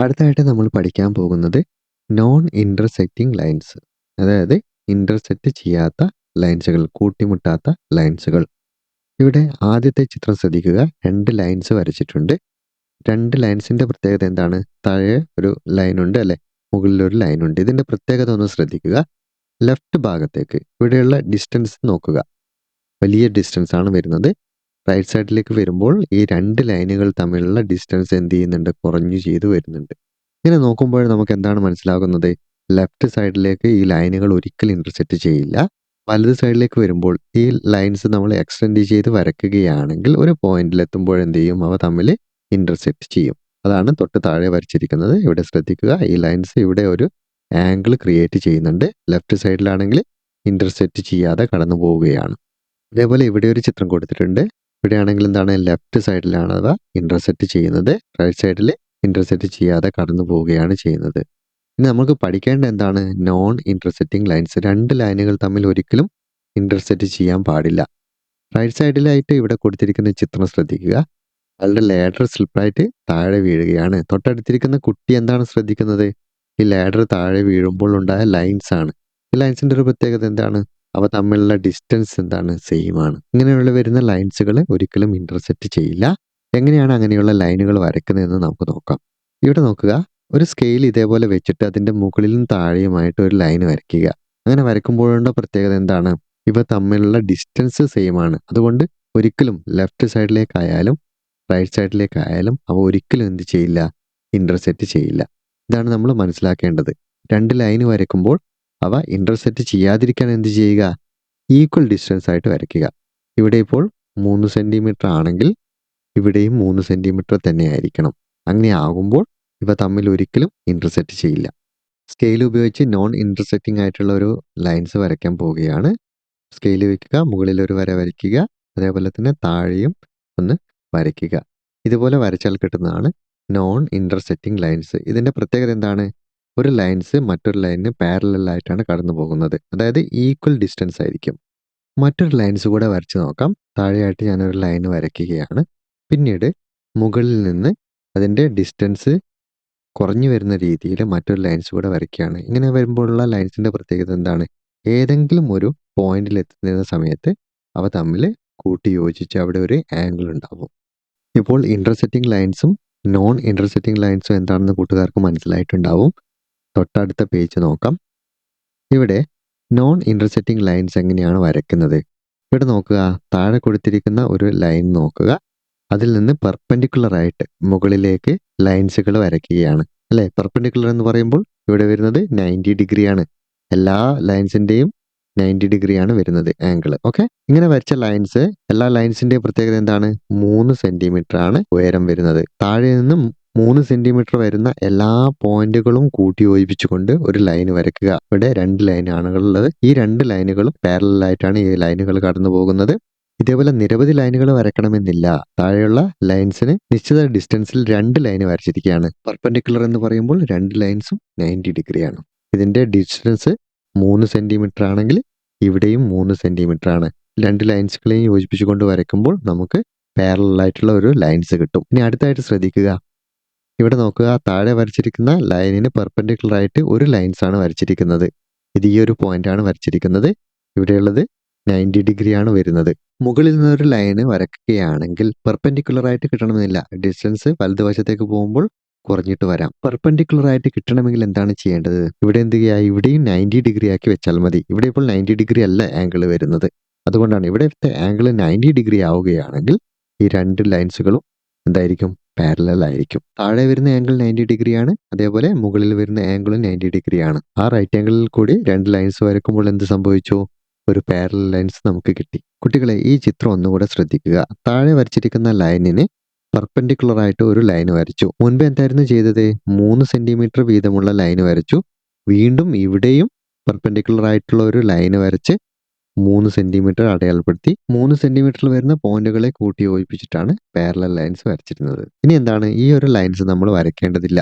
അടുത്തതായിട്ട് നമ്മൾ പഠിക്കാൻ പോകുന്നത് നോൺ ഇന്റർസെക്റ്റിംഗ് ലൈൻസ്, അതായത് ഇന്റർസെക്റ്റ് ചെയ്യാത്ത ലൈൻസുകൾ, കൂട്ടിമുട്ടാത്ത ലൈൻസുകൾ. ഇവിടെ ആദ്യത്തെ ചിത്രം ശ്രദ്ധിക്കുക. 2 ലൈൻസ് വരച്ചിട്ടുണ്ട്. 2 ലൈൻസിന്റെ പ്രത്യേകത എന്താണ്? താഴെ ഒരു ലൈനുണ്ട് അല്ലെ, മുകളിലൊരു ലൈനുണ്ട്. ഇതിന്റെ പ്രത്യേകത ഒന്ന് ശ്രദ്ധിക്കുക. ലെഫ്റ്റ് ഭാഗത്തേക്ക് ഇവിടെയുള്ള ഡിസ്റ്റൻസ് നോക്കുക, വലിയ ഡിസ്റ്റൻസ് ആണ് വരുന്നത്. റൈറ്റ് സൈഡിലേക്ക് വരുമ്പോൾ ഈ 2 ലൈനുകൾ തമ്മിലുള്ള ഡിസ്റ്റൻസ് എന്ത് ചെയ്യുന്നുണ്ട്? കുറഞ്ഞു ചെയ്ത് വരുന്നുണ്ട്. ഇങ്ങനെ നോക്കുമ്പോൾ നമുക്ക് എന്താണ് മനസ്സിലാകുന്നത്? ലെഫ്റ്റ് സൈഡിലേക്ക് ഈ ലൈനുകൾ ഒരിക്കലും ഇന്റർസെക്റ്റ് ചെയ്യില്ല. വലത് സൈഡിലേക്ക് വരുമ്പോൾ ഈ ലൈൻസ് നമ്മൾ എക്സ്റ്റെൻഡ് ചെയ്ത് വരയ്ക്കുകയാണെങ്കിൽ ഒരു പോയിന്റിൽ എത്തുമ്പോൾ എന്ത് ചെയ്യും? അവ തമ്മിൽ ഇന്റർസെക്റ്റ് ചെയ്യും. അതാണ് തൊട്ട് താഴെ വരച്ചിരിക്കുന്നത്. ഇവിടെ ശ്രദ്ധിക്കുക, ഈ ലൈൻസ് ഇവിടെ ഒരു ആംഗിൾ ക്രിയേറ്റ് ചെയ്യുന്നുണ്ട്. ലെഫ്റ്റ് സൈഡിലാണെങ്കിൽ ഇന്റർസെക്റ്റ് ചെയ്യാതെ കടന്നു പോവുകയാണ്. അതേപോലെ ഇവിടെ ഒരു ചിത്രം കൊടുത്തിട്ടുണ്ട്. ഇവിടെയാണെങ്കിൽ എന്താണ്? ലെഫ്റ്റ് സൈഡിലാണ് അവ ഇന്റർസെക്റ്റ് ചെയ്യുന്നത്. റൈറ്റ് സൈഡിൽ ഇന്റർസെക്റ്റ് ചെയ്യാതെ കടന്നു പോവുകയാണ് ചെയ്യുന്നത്. ഇനി നമുക്ക് പഠിക്കേണ്ട എന്താണ്? Non intersecting lines. 2 ലൈനുകൾ തമ്മിൽ ഒരിക്കലും ഇന്റർസെക്റ്റ് ചെയ്യാൻ പാടില്ല. റൈറ്റ് സൈഡിലായിട്ട് ഇവിടെ കൊടുത്തിരിക്കുന്ന ചിത്രം ശ്രദ്ധിക്കുക. അയാളുടെ ലാഡർ സ്ലിപ്പായിട്ട് താഴെ വീഴുകയാണ്. തൊട്ടടുത്തിരിക്കുന്ന കുട്ടി എന്താണ് ശ്രദ്ധിക്കുന്നത്? ഈ ലാഡർ താഴെ വീഴുമ്പോൾ ഉണ്ടായ ലൈൻസ് ആണ്. ഈ ലൈൻസിന്റെ ഒരു പ്രത്യേകത എന്താണ്? അവ തമ്മിലുള്ള ഡിസ്റ്റൻസ് എന്താണ്? സെയിം ആണ്. ഇങ്ങനെയുള്ള വരുന്ന ലൈൻസുകൾ ഒരിക്കലും ഇന്റർസെക്റ്റ് ചെയ്യില്ല. എങ്ങനെയാണ് അങ്ങനെയുള്ള ലൈനുകൾ വരയ്ക്കുന്നതെന്ന് നമുക്ക് നോക്കാം. ഇവിടെ നോക്കുക, ഒരു സ്കെയിൽ ഇതേപോലെ വെച്ചിട്ട് അതിന്റെ മുകളിലും താഴെയുമായിട്ട് ഒരു ലൈൻ വരയ്ക്കുക. അങ്ങനെ വരയ്ക്കുമ്പോഴുള്ള പ്രത്യേകത എന്താണ്? ഇവ തമ്മിലുള്ള ഡിസ്റ്റൻസ് സെയിം ആണ്. അതുകൊണ്ട് ഒരിക്കലും ലെഫ്റ്റ് സൈഡിലേക്കായാലും റൈറ്റ് സൈഡിലേക്കായാലും അവ ഒരിക്കലും എന്ത് ചെയ്യില്ല? ഇന്റർസെക്റ്റ് ചെയ്യില്ല. ഇതാണ് നമ്മൾ മനസ്സിലാക്കേണ്ടത്. 2 ലൈൻ വരയ്ക്കുമ്പോൾ അവ ഇന്റർസെക്റ്റ് ചെയ്യാതിരിക്കാൻ എന്ത് ചെയ്യുക? ഈക്വൽ ഡിസ്റ്റൻസ് ആയിട്ട് വരയ്ക്കുക. ഇവിടെ ഇപ്പോൾ 3 സെന്റിമീറ്റർ ആണെങ്കിൽ ഇവിടെയും 3 സെന്റിമീറ്റർ തന്നെ ആയിരിക്കണം. അങ്ങനെ ആകുമ്പോൾ ഇവ തമ്മിൽ ഒരിക്കലും ഇന്റർസെക്റ്റ് ചെയ്യില്ല. സ്കെയിൽ ഉപയോഗിച്ച് നോൺ ഇന്റർസെക്റ്റിംഗ് ആയിട്ടുള്ള ഒരു ലൈൻസ് വരയ്ക്കാൻ പോവുകയാണ്. സ്കെയിൽ വയ്ക്കുക, മുകളിൽ ഒരു വര വരയ്ക്കുക, അതേപോലെ തന്നെ താഴെയും ഒന്ന് വരയ്ക്കുക. ഇതുപോലെ വരച്ചാൽ കിട്ടുന്നതാണ് നോൺ ഇന്റർസെക്റ്റിംഗ് ലൈൻസ്. ഇതിന്റെ പ്രത്യേകത എന്താണ്? ഒരു ലൈൻസ് മറ്റൊരു ലൈനിന് പാരലൽ ആയിട്ടാണ് കടന്നു പോകുന്നത്. അതായത് ഈക്വൽ ഡിസ്റ്റൻസ് ആയിരിക്കും. മറ്റൊരു ലൈൻസ് കൂടെ വരച്ച് നോക്കാം. താഴെയായിട്ട് ഞാനൊരു ലൈൻ വരയ്ക്കുകയാണ്. പിന്നീട് മുകളിൽ നിന്ന് അതിൻ്റെ ഡിസ്റ്റൻസ് കുറഞ്ഞു വരുന്ന രീതിയിൽ മറ്റൊരു ലൈൻസ് കൂടെ വരയ്ക്കുകയാണ്. ഇങ്ങനെ വരുമ്പോഴുള്ള ലൈൻസിൻ്റെ പ്രത്യേകത എന്താണ്? ഏതെങ്കിലും ഒരു പോയിന്റിൽ എത്തുന്ന സമയത്ത് അവ തമ്മിൽ കൂട്ടി യോജിച്ച് അവിടെ ഒരു ആംഗിൾ ഉണ്ടാവും. ഇപ്പോൾ ഇന്റർസെക്റ്റിംഗ് ലൈൻസും നോൺ ഇന്റർസെക്റ്റിംഗ് ലൈൻസും എന്താണെന്ന് കൂട്ടുകാർക്ക് മനസ്സിലായിട്ടുണ്ടാവും. തൊട്ടടുത്ത പേജ് നോക്കാം. ഇവിടെ നോൺ ഇന്റർസെക്റ്റിംഗ് ലൈൻസ് എങ്ങനെയാണ് വരയ്ക്കുന്നത്? ഇവിടെ നോക്കുക, താഴെ കൊടുത്തിരിക്കുന്ന ഒരു ലൈൻ നോക്കുക. അതിൽ നിന്ന് പെർപെൻഡിക്കുലർ ആയിട്ട് മുകളിലേക്ക് ലൈൻസുകൾ വരയ്ക്കുകയാണ് അല്ലേ. പെർപെൻഡിക്കുലർ എന്ന് പറയുമ്പോൾ ഇവിടെ വരുന്നത് 90 ഡിഗ്രിയാണ്. എല്ലാ ലൈൻസിൻ്റെയും 90 ഡിഗ്രിയാണ് വരുന്നത് ആംഗിൾ. ഓക്കെ, ഇങ്ങനെ വരച്ച ലൈൻസ്, എല്ലാ ലൈൻസിൻ്റെയും പ്രത്യേകത എന്താണ്? 3 സെന്റിമീറ്റർ ആണ് ഉയരം വരുന്നത്. താഴെ നിന്നും 3 സെന്റിമീറ്റർ വരുന്ന എല്ലാ പോയിന്റുകളും കൂട്ടി യോജിപ്പിച്ചുകൊണ്ട് ഒരു ലൈൻ വരയ്ക്കുക. ഇവിടെ 2 ലൈനാണുള്ളത്. ഈ 2 ലൈനുകളും പാരലൽ ആയിട്ടാണ് ഈ ലൈനുകൾ കടന്നു പോകുന്നത്. ഇതേപോലെ നിരവധി ലൈനുകൾ വരയ്ക്കണമെന്നില്ല. താഴെയുള്ള ലൈൻസിന് നിശ്ചിത ഡിസ്റ്റൻസിൽ 2 ലൈൻ വരച്ചിരിക്കുകയാണ്. പെർപെൻഡിക്കുലർ എന്ന് പറയുമ്പോൾ 2 ലൈൻസും 90 ഡിഗ്രിയാണ്. ഇതിന്റെ ഡിസ്റ്റൻസ് 3 സെന്റിമീറ്റർ ആണെങ്കിൽ ഇവിടെയും 3 സെന്റിമീറ്റർ ആണ്. 2 ലൈൻസുകളെയും യോജിപ്പിച്ചുകൊണ്ട് വരയ്ക്കുമ്പോൾ നമുക്ക് പാരലൽ ആയിട്ടുള്ള ഒരു ലൈൻസ് കിട്ടും. ഇനി അടുത്തായിട്ട് ശ്രദ്ധിക്കുക. ഇവിടെ നോക്കുക, താഴെ വരച്ചിരിക്കുന്ന ലൈനിന് പെർപെൻഡിക്കുലർ ആയിട്ട് ഒരു ലൈൻസ് ആണ് വരച്ചിരിക്കുന്നത്. ഇത് ഈ ഒരു പോയിന്റ് ആണ് വരച്ചിരിക്കുന്നത്. ഇവിടെയുള്ളത് 90 ഡിഗ്രിയാണ് വരുന്നത്. മുകളിൽ നിന്നൊരു ലൈന് വരയ്ക്കുകയാണെങ്കിൽ പെർപെൻഡിക്കുലർ ആയിട്ട് കിട്ടണമെന്നില്ല. ഡിസ്റ്റൻസ് വലതുവശത്തേക്ക് പോകുമ്പോൾ കുറഞ്ഞിട്ട് വരാം. പെർപെൻഡിക്കുലർ ആയിട്ട് കിട്ടണമെങ്കിൽ എന്താണ് ചെയ്യേണ്ടത്? ഇവിടെ എന്ത് ചെയ്യുക? ഇവിടെയും 90 ഡിഗ്രി ആക്കി വെച്ചാൽ മതി. ഇവിടെ ഇപ്പോൾ 90 ഡിഗ്രി അല്ല ആംഗിൾ വരുന്നത്. അതുകൊണ്ടാണ് ഇവിടുത്തെ ആംഗിൾ 90 ഡിഗ്രി ആവുകയാണെങ്കിൽ ഈ 2 ലൈൻസുകളും എന്തായിരിക്കും? പാരലൽ ആയിരിക്കും. താഴെ വരുന്ന ആംഗിൾ 90 ഡിഗ്രിയാണ്, അതേപോലെ മുകളിൽ വരുന്ന ആംഗിളും 90 ഡിഗ്രിയാണ്. ആ റൈറ്റ് ആംഗിളിൽ കൂടി 2 ലൈൻസ് വരയ്ക്കുമ്പോൾ എന്ത് സംഭവിച്ചു? ഒരു പാരലൽ ലൈൻസ് നമുക്ക് കിട്ടി. കുട്ടികളെ, ഈ ചിത്രം ഒന്നുകൂടെ ശ്രദ്ധിക്കുക. താഴെ വരച്ചിരിക്കുന്ന ലൈനിന് പെർപെൻഡിക്കുലർ ആയിട്ട് ഒരു ലൈൻ വരച്ചു. മുൻപ് എന്തായിരുന്നു ചെയ്തത്? 3 സെന്റിമീറ്റർ വീതമുള്ള ലൈൻ വരച്ചു. വീണ്ടും ഇവിടെയും പെർപെൻഡിക്കുലർ ആയിട്ടുള്ള ഒരു ലൈൻ വരച്ച് 3 സെന്റിമീറ്റർ അടയാളപ്പെടുത്തി 3 സെന്റിമീറ്ററിൽ വരുന്ന പോയിന്റുകളെ കൂട്ടി യോജിപ്പിച്ചിട്ടാണ് പാരലൽ ലൈൻസ് വരച്ചിരുന്നത്. ഇനി എന്താണ്? ഈ ഒരു ലൈൻസ് നമ്മൾ വരയ്ക്കേണ്ടതില്ല.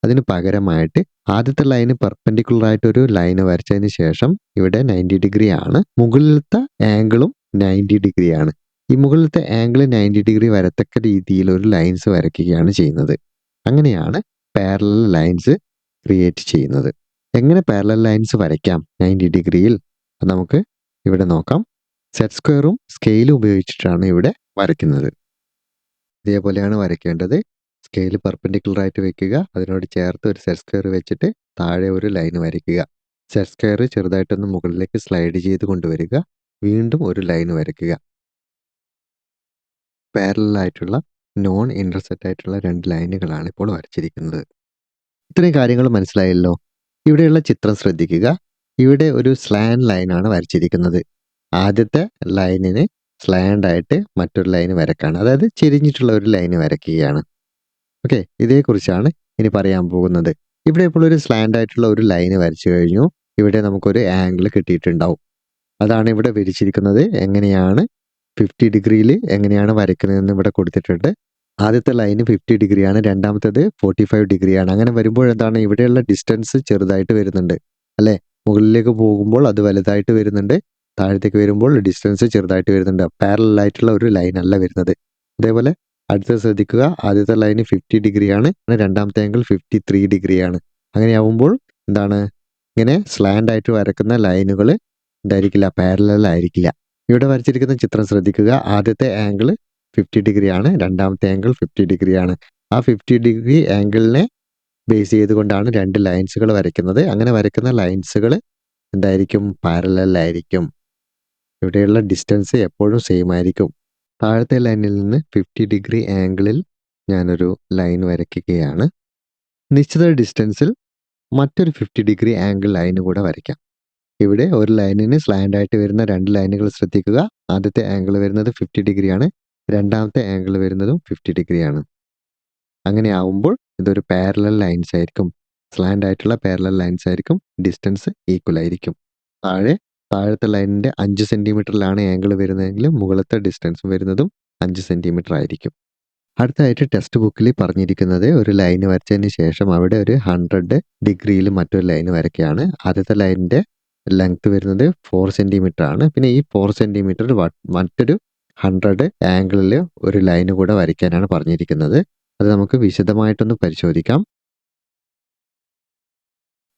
അതിന് പകരമായിട്ട് ആദ്യത്തെ ലൈന് പെർപെൻഡിക്കുലർ ആയിട്ട് ഒരു ലൈൻ വരച്ചതിന് ശേഷം ഇവിടെ 90 ഡിഗ്രി ആണ്. മുകളിലത്തെ ആംഗിളും 90 ഡിഗ്രി ആണ്. ഈ മുകളിലത്തെ ആംഗിൾ 90 ഡിഗ്രി വരത്തക്ക രീതിയിൽ ഒരു ലൈൻസ് വരയ്ക്കുകയാണ് ചെയ്യുന്നത്. അങ്ങനെയാണ് പാരലൽ ലൈൻസ് ക്രിയേറ്റ് ചെയ്യുന്നത്. എങ്ങനെ പാരലൽ ലൈൻസ് വരയ്ക്കാം 90 ഡിഗ്രിയിൽ? അത് നമുക്ക് ഇവിടെ നോക്കാം. സെറ്റ് സ്ക്വയറും സ്കെയിലും ഉപയോഗിച്ചിട്ടാണ് ഇവിടെ വരയ്ക്കുന്നത്. ഇതേപോലെയാണ് വരയ്ക്കേണ്ടത്. സ്കെയിൽ പെർപെൻഡിക്കുലർ ആയിട്ട് വെക്കുക, അതിനോട് ചേർത്ത് ഒരു സെറ്റ് സ്ക്വയർ വെച്ചിട്ട് താഴെ ഒരു ലൈൻ വരയ്ക്കുക. സെറ്റ് സ്ക്വയർ ചെറുതായിട്ടൊന്ന് മുകളിലേക്ക് സ്ലൈഡ് ചെയ്ത് കൊണ്ടുവരിക, വീണ്ടും ഒരു ലൈൻ വരയ്ക്കുക. പാരലൽ ആയിട്ടുള്ള നോൺ ഇന്റർസെക്റ്റ് ആയിട്ടുള്ള 2 ലൈനുകളാണ് ഇപ്പോൾ വരച്ചിരിക്കുന്നത്. ഇത്രയും കാര്യങ്ങൾ മനസ്സിലായല്ലോ. ഇവിടെയുള്ള ചിത്രം ശ്രദ്ധിക്കുക. ഇവിടെ ഒരു സ്ലാൻഡ് ലൈനാണ് വരച്ചിരിക്കുന്നത്. ആദ്യത്തെ ലൈനിന് സ്ലാൻഡ് ആയിട്ട് മറ്റൊരു ലൈൻ വരക്കാണ്, അതായത് ചെരിഞ്ഞിട്ടുള്ള ഒരു ലൈൻ വരയ്ക്കുകയാണ്. ഓക്കെ, ഇതേക്കുറിച്ചാണ് ഇനി പറയാൻ പോകുന്നത്. ഇവിടെ ഇപ്പോൾ ഒരു സ്ലാൻഡ് ആയിട്ടുള്ള ഒരു ലൈൻ വരച്ചു കഴിഞ്ഞു. ഇവിടെ നമുക്കൊരു ആംഗിൾ കിട്ടിയിട്ടുണ്ടാവും. അതാണ് ഇവിടെ വിരിച്ചിരിക്കുന്നത്. എങ്ങനെയാണ് 50 ഡിഗ്രിയിൽ എങ്ങനെയാണ് വരയ്ക്കുന്നതെന്ന് ഇവിടെ കൊടുത്തിട്ടുണ്ട്. ആദ്യത്തെ ലൈന് 50 ഡിഗ്രിയാണ്, രണ്ടാമത്തേത് 45 ഡിഗ്രിയാണ്. അങ്ങനെ വരുമ്പോൾ എന്താണ്, ഇവിടെയുള്ള ഡിസ്റ്റൻസ് ചെറുതായിട്ട് വരുന്നുണ്ട് അല്ലേ? മുകളിലേക്ക് പോകുമ്പോൾ അത് വലുതായിട്ട് വരുന്നുണ്ട്, താഴത്തേക്ക് വരുമ്പോൾ ഡിസ്റ്റൻസ് ചെറുതായിട്ട് വരുന്നുണ്ട്. പാരലൽ ആയിട്ടുള്ള ഒരു ലൈൻ അല്ല വരുന്നത്. അതേപോലെ അടുത്തത് ശ്രദ്ധിക്കുക. ആദ്യത്തെ ലൈന് 50 ഡിഗ്രിയാണ്, രണ്ടാമത്തെ ആംഗിൾ 53 ഡിഗ്രിയാണ്. അങ്ങനെയാവുമ്പോൾ എന്താണ്, ഇങ്ങനെ സ്ലാൻഡ് ആയിട്ട് വരക്കുന്ന ലൈനുകൾ എന്തായിരിക്കില്ല, പാരലൽ ആയിരിക്കില്ല. ഇവിടെ വരച്ചിരിക്കുന്ന ചിത്രം ശ്രദ്ധിക്കുക. ആദ്യത്തെ ആംഗിൾ 50 ഡിഗ്രിയാണ്, രണ്ടാമത്തെ ആംഗിൾ 50 ഡിഗ്രിയാണ്. ആ 50 ഡിഗ്രി ആംഗിളിനെ ബേസ് ചെയ്തുകൊണ്ടാണ് 2 ലൈൻസുകൾ വരയ്ക്കുന്നത്. അങ്ങനെ വരയ്ക്കുന്ന ലൈൻസുകൾ എന്തായിരിക്കും, പാരലൽ ആയിരിക്കും. ഇവിടെയുള്ള ഡിസ്റ്റൻസ് എപ്പോഴും സെയിം ആയിരിക്കും. താഴത്തെ ലൈനിൽ നിന്ന് 50 ഡിഗ്രി ആംഗിളിൽ ഞാനൊരു ലൈൻ വരയ്ക്കുകയാണ്. നിശ്ചിത ഡിസ്റ്റൻസിൽ മറ്റൊരു 50 ഡിഗ്രി ആംഗിൾ ലൈൻ കൂടെ വരയ്ക്കാം. ഇവിടെ ഒരു ലൈനിന് സ്ലാൻഡ് ആയിട്ട് വരുന്ന 2 ലൈനുകൾ ശ്രദ്ധിക്കുക. ആദ്യത്തെ ആംഗിൾ വരുന്നത് 50 ഡിഗ്രിയാണ്, രണ്ടാമത്തെ ആംഗിൾ വരുന്നതും 50 ഡിഗ്രിയാണ്. അങ്ങനെ ആവുമ്പോൾ ഇതൊരു പാരലൽ ലൈൻസ് ആയിരിക്കും. സ്ലാൻഡ് ആയിട്ടുള്ള പാരലൽ ലൈൻസ് ആയിരിക്കും. ഡിസ്റ്റൻസ് ഈക്വൽ ആയിരിക്കും. താഴത്തെ ലൈനിൻ്റെ 5 സെൻറ്റിമീറ്ററിലാണ് ആംഗിൾ വരുന്നതെങ്കിൽ മുകളിലത്തെ ഡിസ്റ്റൻസും വരുന്നതും 5 സെൻറ്റിമീറ്റർ ആയിരിക്കും. അടുത്തതായിട്ട് ടെക്സ്റ്റ് ബുക്കിൽ പറഞ്ഞിരിക്കുന്നത് ഒരു ലൈൻ വരച്ചതിന് ശേഷം അവിടെ ഒരു 100 ഡിഗ്രിയിൽ മറ്റൊരു ലൈൻ വരയ്ക്കുകയാണ്. ആദ്യത്തെ ലൈനിൻ്റെ ലെങ്ത് വരുന്നത് 4 സെൻറ്റിമീറ്റർ ആണ്. പിന്നെ ഈ 4 സെൻറ്റിമീറ്റർ മറ്റൊരു 100 ആംഗിളിൽ ഒരു ലൈൻ കൂടെ വരയ്ക്കാനാണ് പറഞ്ഞിരിക്കുന്നത്. അത് നമുക്ക് വിശദമായിട്ടൊന്ന് പരിശോധിക്കാം.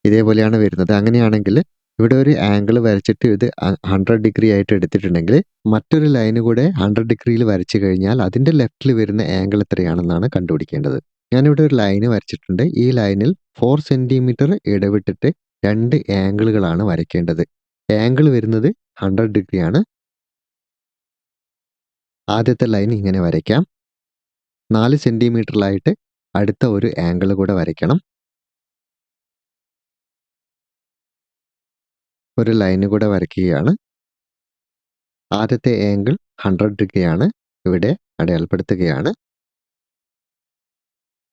ഇതേപോലെയാണ് വരുന്നത്. അങ്ങനെയാണെങ്കിൽ ഇവിടെ ഒരു ആംഗിൾ വരച്ചിട്ട് ഇത് 100 ഡിഗ്രി ആയിട്ട് എടുത്തിട്ടുണ്ടെങ്കിൽ മറ്റൊരു ലൈൻ കൂടെ 100 ഡിഗ്രിയിൽ വരച്ചു കഴിഞ്ഞാൽ അതിൻ്റെ ലെഫ്റ്റിൽ വരുന്ന ആംഗിൾ എത്രയാണെന്നാണ് കണ്ടുപിടിക്കേണ്ടത്. ഞാനിവിടെ ഒരു ലൈൻ വരച്ചിട്ടുണ്ട്. ഈ ലൈനിൽ 4 സെൻറ്റിമീറ്റർ ഇടവിട്ടിട്ട് 2 ആംഗിളുകളാണ് വരയ്ക്കേണ്ടത്. ആംഗിൾ വരുന്നത് 100 ഡിഗ്രിയാണ്. ആദ്യത്തെ ലൈൻ ഇങ്ങനെ വരയ്ക്കാം. 4 സെൻറ്റിമീറ്ററിലായിട്ട് അടുത്ത ഒരു ആംഗിൾ കൂടെ വരയ്ക്കണം. ഒരു ലൈൻ കൂടെ വരയ്ക്കുകയാണ്. ആദ്യത്തെ ആംഗിൾ 100 ഡിഗ്രിയാണ്, ഇവിടെ അടയാളപ്പെടുത്തുകയാണ്.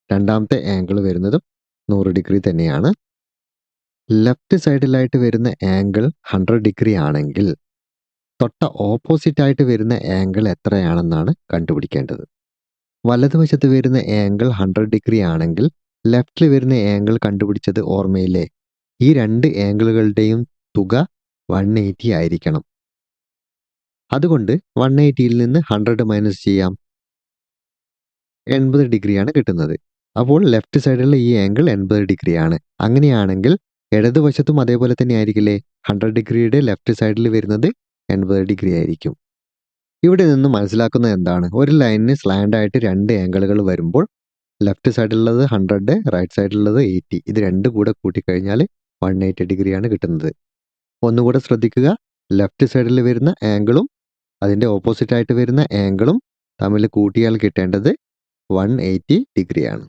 രണ്ടാമത്തെ ആംഗിൾ വരുന്നതും 100 ഡിഗ്രി തന്നെയാണ്. ലെഫ്റ്റ് സൈഡിലായിട്ട് വരുന്ന ആംഗിൾ 100 ഡിഗ്രി ആണെങ്കിൽ തൊട്ട ഓപ്പോസിറ്റ് ആയിട്ട് വരുന്ന ആംഗിൾ എത്രയാണെന്നാണ് കണ്ടുപിടിക്കേണ്ടത്. വലതുവശത്ത് വരുന്ന ആംഗിൾ 100 ഡിഗ്രി ആണെങ്കിൽ ലെഫ്റ്റിൽ വരുന്ന ആംഗിൾ കണ്ടുപിടിച്ചത് ഓർമ്മയില്ലേ? ഈ 2 ആംഗിളുകളുടെയും തുക 180 ആയിരിക്കണം. അതുകൊണ്ട് 180യിൽ നിന്ന് 100 മൈനസ് ചെയ്യാം. 80 ഡിഗ്രിയാണ് കിട്ടുന്നത്. അപ്പോൾ ലെഫ്റ്റ് സൈഡിലുള്ള ഈ ആംഗിൾ 80 ഡിഗ്രിയാണ്. അങ്ങനെയാണെങ്കിൽ ഇടതുവശത്തും അതേപോലെ തന്നെ ആയിരിക്കില്ലേ? 100 ഡിഗ്രിയുടെ ലെഫ്റ്റ് സൈഡിൽ വരുന്നത് 80 ഡിഗ്രി ആയിരിക്കും. ഇവിടെ നിന്ന് മനസ്സിലാക്കുന്നത് എന്താണ്? ഒരു ലൈനിന് സ്ലാൻഡ് ആയിട്ട് 2 ആംഗിളുകൾ വരുമ്പോൾ ലെഫ്റ്റ് സൈഡിലുള്ളത് 100, റൈറ്റ് സൈഡിലുള്ളത് 80. ഇത് രണ്ടും കൂടെ കൂട്ടിക്കഴിഞ്ഞാൽ 180 ഡിഗ്രിയാണ് കിട്ടുന്നത്. ഒന്നുകൂടെ ശ്രദ്ധിക്കുക. ലെഫ്റ്റ് സൈഡിൽ വരുന്ന ആംഗിളും അതിൻ്റെ ഓപ്പോസിറ്റ് ആയിട്ട് വരുന്ന ആംഗിളും തമ്മിൽ കൂട്ടിയാൽ കിട്ടേണ്ടത് 180 ഡിഗ്രിയാണ്.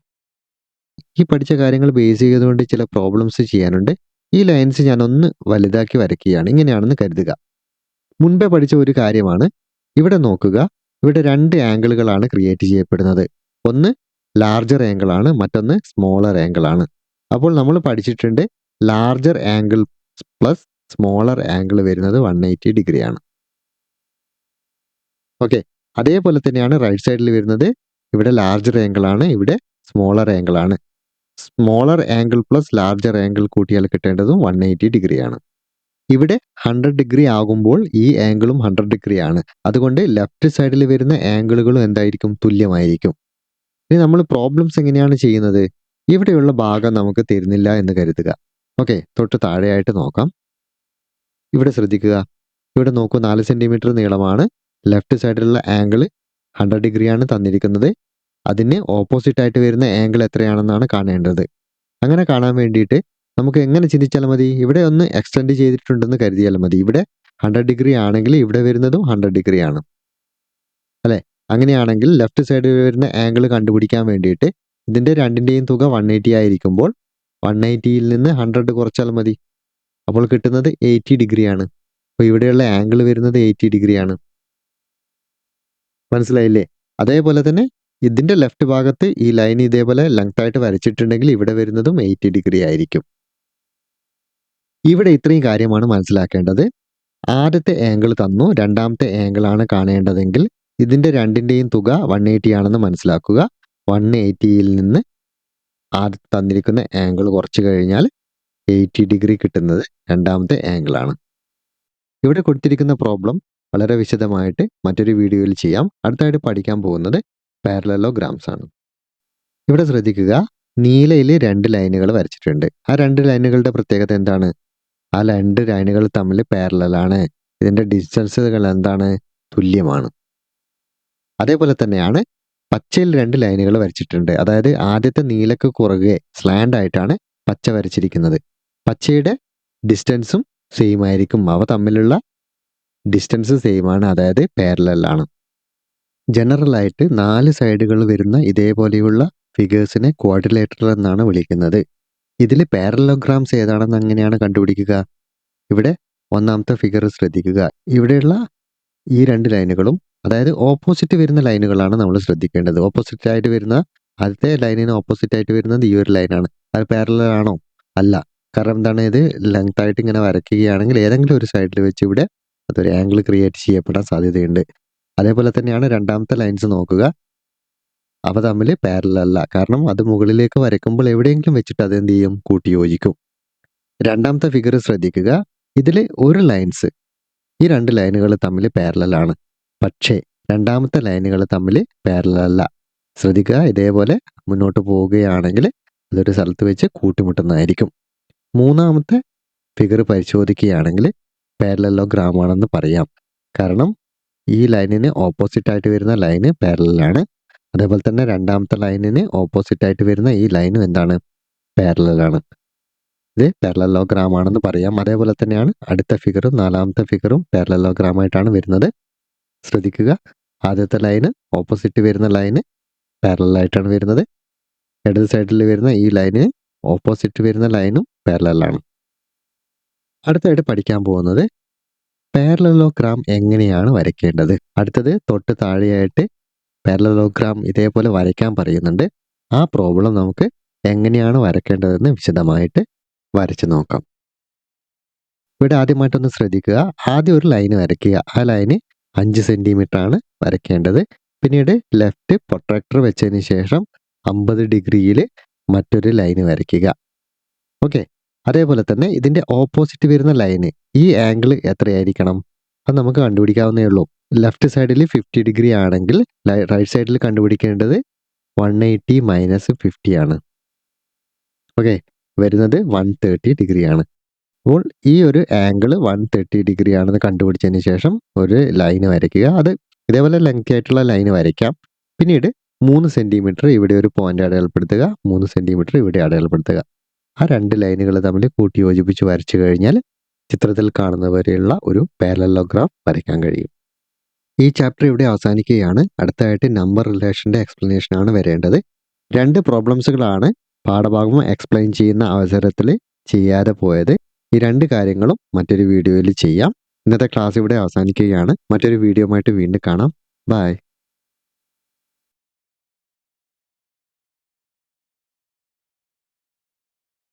ഈ പഠിച്ച കാര്യങ്ങൾ ബേസ് ചെയ്തുകൊണ്ട് ചില പ്രോബ്ലംസ് ചെയ്യാനുണ്ട്. ഈ ലൈൻസ് ഞാനൊന്ന് വലുതാക്കി വരയ്ക്കുകയാണ്. ഇങ്ങനെയാണെന്ന് കരുതുക. മുൻപേ പഠിച്ച ഒരു കാര്യമാണ്. ഇവിടെ നോക്കുക. ഇവിടെ 2 ആംഗിളുകളാണ് ക്രിയേറ്റ് ചെയ്യപ്പെടുന്നത്. ഒന്ന് ലാർജർ ആംഗിളാണ്, മറ്റൊന്ന് സ്മോളർ ആംഗിളാണ്. അപ്പോൾ നമ്മൾ പഠിച്ചിട്ടുണ്ട് larger angle plus smaller angle വരുന്നത് 180 ഡിഗ്രിയാണ്. ഓക്കെ, അതേപോലെ തന്നെയാണ് റൈറ്റ് സൈഡിൽ വരുന്നത്. ഇവിടെ ലാർജർ ആംഗിളാണ്, ഇവിടെ സ്മോളർ ആംഗിളാണ്. Smaller angle plus larger angle കൂട്ടിയാൽ കിട്ടേണ്ടതും 180 ഡിഗ്രിയാണ്. ഇവിടെ 100 ഡിഗ്രി ആകുമ്പോൾ ഈ ആംഗിളും 100 ഡിഗ്രിയാണ്. അതുകൊണ്ട് ലെഫ്റ്റ് സൈഡിൽ വരുന്ന ആംഗിളുകളും എന്തായിരിക്കും? തുല്യമായിരിക്കും. ഇനി നമ്മൾ പ്രോബ്ലംസ് എങ്ങനെയാണ് ചെയ്യുന്നത്? ഇവിടെയുള്ള ഭാഗം നമുക്ക് തരുന്നില്ല എന്ന് കരുതുക. ഓക്കെ, തൊട്ട് താഴെയായിട്ട് നോക്കാം. ഇവിടെ ശ്രദ്ധിക്കുക. ഇവിടെ നോക്കൂ, 4 സെൻറ്റിമീറ്റർ നീളമാണ്. ലെഫ്റ്റ് സൈഡിലുള്ള ആംഗിൾ 100 ഡിഗ്രിയാണ് തന്നിരിക്കുന്നത്. അതിന് ഓപ്പോസിറ്റ് ആയിട്ട് വരുന്ന ആംഗിൾ എത്രയാണെന്നാണ് കാണേണ്ടത്. അങ്ങനെ കാണാൻ വേണ്ടിയിട്ട് നമുക്ക് എങ്ങനെ ചിന്തിച്ചാൽ മതി? ഇവിടെ ഒന്ന് എക്സ്റ്റെൻഡ് ചെയ്തിട്ടുണ്ടെന്ന് കരുതിയാൽ മതി. ഇവിടെ 100 ഡിഗ്രി ആണെങ്കിൽ ഇവിടെ വരുന്നതും 100 ഡിഗ്രി ആണ് അല്ലേ? അങ്ങനെയാണെങ്കിൽ ലെഫ്റ്റ് സൈഡിൽ വരുന്ന ആംഗിൾ കണ്ടുപിടിക്കാൻ വേണ്ടിയിട്ട് ഇതിൻ്റെ രണ്ടിൻ്റെയും തുക 180 ആയിരിക്കുമ്പോൾ 180യിൽ നിന്ന് 100 കുറച്ചാൽ മതി. അപ്പോൾ കിട്ടുന്നത് 80 ഡിഗ്രിയാണ്. അപ്പോൾ ഇവിടെയുള്ള ആംഗിൾ വരുന്നത് 80 ഡിഗ്രിയാണ്. മനസ്സിലായില്ലേ? അതേപോലെ തന്നെ ഇതിൻ്റെ ലെഫ്റ്റ് ഭാഗത്ത് ഈ ലൈൻ ഇതേപോലെ ലെങ്ത് ആയിട്ട് വരച്ചിട്ടുണ്ടെങ്കിൽ ഇവിടെ വരുന്നതും 80 ഡിഗ്രി ആയിരിക്കും. ഇവിടെ ഇത്രയും കാര്യമാണ് മനസ്സിലാക്കേണ്ടത്. ആദ്യത്തെ ആംഗിൾ തന്നു, രണ്ടാമത്തെ ആംഗിളാണ് കാണേണ്ടതെങ്കിൽ ഇതിൻ്റെ രണ്ടിൻ്റെയും തുക 180 ആണെന്ന് മനസ്സിലാക്കുക. 180യിൽ നിന്ന് ആദ്യം തന്നിരിക്കുന്ന ആംഗിൾ കുറച്ച് കഴിഞ്ഞാൽ 80 ഡിഗ്രി കിട്ടുന്നത് രണ്ടാമത്തെ ആംഗിളാണ്. ഇവിടെ കൊടുത്തിരിക്കുന്ന പ്രോബ്ലം വളരെ വിശദമായിട്ട് മറ്റൊരു വീഡിയോയിൽ ചെയ്യാം. അടുത്തായിട്ട് പഠിക്കാൻ പോകുന്നത് പാരലലോഗ്രാംസ് ആണ്. ഇവിടെ ശ്രദ്ധിക്കുക, നീലയിൽ 2 ലൈനുകൾ വരച്ചിട്ടുണ്ട്. ആ 2 ലൈനുകളുടെ പ്രത്യേകത എന്താണ്? ആ 2 ലൈനുകൾ തമ്മിൽ പാരലലാണ്. ഇതിൻ്റെ ഡിസ്റ്റൻസുകൾ എന്താണ്? തുല്യമാണ്. അതേപോലെ തന്നെയാണ് പച്ചയിൽ 2 ലൈനുകൾ വരച്ചിട്ടുണ്ട്. അതായത് ആദ്യത്തെ നീലക്ക് കുറുകെ സ്ലാൻഡ് ആയിട്ടാണ് പച്ച വരച്ചിരിക്കുന്നത്. പച്ചയുടെ ഡിസ്റ്റൻസും സെയിം ആയിരിക്കും. അവ തമ്മിലുള്ള ഡിസ്റ്റൻസ് സെയിം ആണ്, അതായത് പാരലലാണ്. ജനറലായിട്ട് 4 സൈഡുകൾ വരുന്ന ഇതേപോലെയുള്ള ഫിഗേഴ്സിനെ ക്വാഡ്രിലേറ്ററൽ എന്നാണ് വിളിക്കുന്നത്. ഇതിൽ പാരലലോഗ്രാംസ് ഏതാണെന്ന് എങ്ങനെയാണ് കണ്ടുപിടിക്കുക? ഇവിടെ ഒന്നാമത്തെ ഫിഗർ ശ്രദ്ധിക്കുക. ഇവിടെയുള്ള ഈ 2 ലൈനുകളും അതായത് ഓപ്പോസിറ്റ് വരുന്ന ലൈനുകളാണ് നമ്മൾ ശ്രദ്ധിക്കേണ്ടത്. ഓപ്പോസിറ്റ് ആയിട്ട് വരുന്ന ആദ്യത്തെ ലൈനിന് ഓപ്പോസിറ്റ് ആയിട്ട് വരുന്നത് ഈ ഒരു ലൈനാണ്. അത് പാരലൽ ആണോ? അല്ല. കാരണം എന്താണ്? ഇത് ലെങ്ത് ആയിട്ട് ഇങ്ങനെ വരയ്ക്കുകയാണെങ്കിൽ ഏതെങ്കിലും ഒരു സൈഡിൽ വെച്ച് ഇവിടെ അതൊരു ആംഗിൾ ക്രിയേറ്റ് ചെയ്യപ്പെടാൻ സാധ്യതയുണ്ട്. അതേപോലെ തന്നെയാണ് രണ്ടാമത്തെ ലൈൻസ് നോക്കുക. അവ തമ്മിൽ പാരലൽ അല്ല. കാരണം അത് മുകളിലേക്ക് വരയ്ക്കുമ്പോൾ എവിടെയെങ്കിലും വെച്ചിട്ട് അത് എന്ത് ചെയ്യും? കൂട്ടി യോജിക്കും. രണ്ടാമത്തെ ഫിഗർ ശ്രദ്ധിക്കുക. ഇതിൽ ഒരു ലൈൻസ്, ഈ 2 ലൈനുകൾ തമ്മിൽ പാരലലാണ്. പക്ഷേ രണ്ടാമത്തെ ലൈനുകൾ തമ്മിൽ പാരലൽ അല്ല. ശ്രദ്ധിക്കുക, ഇതേപോലെ മുന്നോട്ട് പോവുകയാണെങ്കിൽ അതൊരു സ്ഥലത്ത് വെച്ച് കൂട്ടിമുട്ടുന്നതായിരിക്കും. മൂന്നാമത്തെ ഫിഗർ പരിശോധിക്കുകയാണെങ്കിൽ പാരലലോഗ്രാം ആണെന്ന് പറയാം. കാരണം ഈ ലൈനിന് ഓപ്പോസിറ്റ് ആയിട്ട് വരുന്ന ലൈന് പാരലലാണ്. അതേപോലെ തന്നെ രണ്ടാമത്തെ ലൈനിന് ഓപ്പോസിറ്റ് ആയിട്ട് വരുന്ന ഈ ലൈനും എന്താണ്? പാരലലാണ്. ഇത് പാരലലോഗ്രാം ആണെന്ന് പറയാം. അതേപോലെ തന്നെയാണ് അടുത്ത ഫിഗറും നാലാമത്തെ ഫിഗറും പാരലലോഗ്രാം ആയിട്ടാണ് വരുന്നത്. ശ്രദ്ധിക്കുക, ആദ്യത്തെ ലൈന് ഓപ്പോസിറ്റ് വരുന്ന ലൈന് പാരലലായിട്ടാണ് വരുന്നത്. ഇടത് സൈഡിൽ വരുന്ന ഈ ലൈനിന് ഓപ്പോസിറ്റ് വരുന്ന ലൈനും പാരലലാണ്. അടുത്തായിട്ട് പഠിക്കാൻ പോകുന്നത് പാരലലോഗ്രാം എങ്ങനെയാണ് വരയ്ക്കേണ്ടത്. അടുത്തത് തൊട്ട് താഴെയായിട്ട് പാരലലോഗ്രാം ഇതേപോലെ വരയ്ക്കാൻ പറയുന്നുണ്ട്. ആ പ്രോബ്ലം നമുക്ക് എങ്ങനെയാണ് വരയ്ക്കേണ്ടതെന്ന് വിശദമായിട്ട് വരച്ച് നോക്കാം. ഇവിടെ ആദ്യമായിട്ടൊന്ന് ശ്രദ്ധിക്കുക. ആദ്യം ഒരു ലൈന് വരയ്ക്കുക. ആ ലൈന് 5 സെൻറ്റിമീറ്റർ ആണ് വരയ്ക്കേണ്ടത്. പിന്നീട് ലെഫ്റ്റ് പ്രൊട്രാക്ടർ വെച്ചതിന് ശേഷം 50 ഡിഗ്രിയിൽ മറ്റൊരു ലൈന് വരയ്ക്കുക. ഓക്കെ, അതേപോലെ തന്നെ ഇതിൻ്റെ ഓപ്പോസിറ്റ് വരുന്ന ലൈന്, ഈ ആംഗിൾ എത്രയായിരിക്കണം? അത് നമുക്ക് കണ്ടുപിടിക്കാവുന്നേ ഉള്ളൂ. ലെഫ്റ്റ് സൈഡിൽ 50 ഡിഗ്രി ആണെങ്കിൽ റൈറ്റ് സൈഡിൽ കണ്ടുപിടിക്കേണ്ടത് 180 മൈനസ് 50 ആണ്. ഓക്കെ, വരുന്നത് 130 ഡിഗ്രിയാണ്. അപ്പോൾ ഈ ഒരു ആംഗിൾ 130 ഡിഗ്രി ആണെന്ന് കണ്ടുപിടിച്ചതിന് ശേഷം ഒരു ലൈന് വരയ്ക്കുക. അത് ഇതേപോലെ ലെങ്തി ആയിട്ടുള്ള ലൈന് വരയ്ക്കാം. പിന്നീട് 3 സെൻറ്റിമീറ്റർ ഇവിടെ ഒരു പോയിന്റ് അടയാളപ്പെടുത്തുക, 3 സെൻറ്റിമീറ്റർ ഇവിടെ അടയാളപ്പെടുത്തുക. ആ 2 ലൈനുകൾ തമ്മിൽ കൂട്ടി യോജിപ്പിച്ച് വരച്ചു കഴിഞ്ഞാൽ ചിത്രത്തിൽ കാണുന്ന വരെയുള്ള ഒരു പാരലലോഗ്രാം വരയ്ക്കാൻ കഴിയും. ഈ ചാപ്റ്റർ ഇവിടെ അവസാനിക്കുകയാണ്. അടുത്തായിട്ട് നമ്പർ റിലേഷൻ്റെ എക്സ്പ്ലനേഷനാണ് വരേണ്ടത്. 2 പ്രോബ്ലംസുകളാണ് പാഠഭാഗം എക്സ്പ്ലെയിൻ ചെയ്യുന്ന അവസരത്തിൽ ചെയ്യാതെ പോയത്. ഈ 2 കാര്യങ്ങളും മറ്റൊരു വീഡിയോയിൽ ചെയ്യാം. ഇന്നത്തെ ക്ലാസ് ഇവിടെ അവസാനിക്കുകയാണ്. മറ്റൊരു വീഡിയോ ആയിട്ട് വീണ്ടും കാണാം. ബൈ.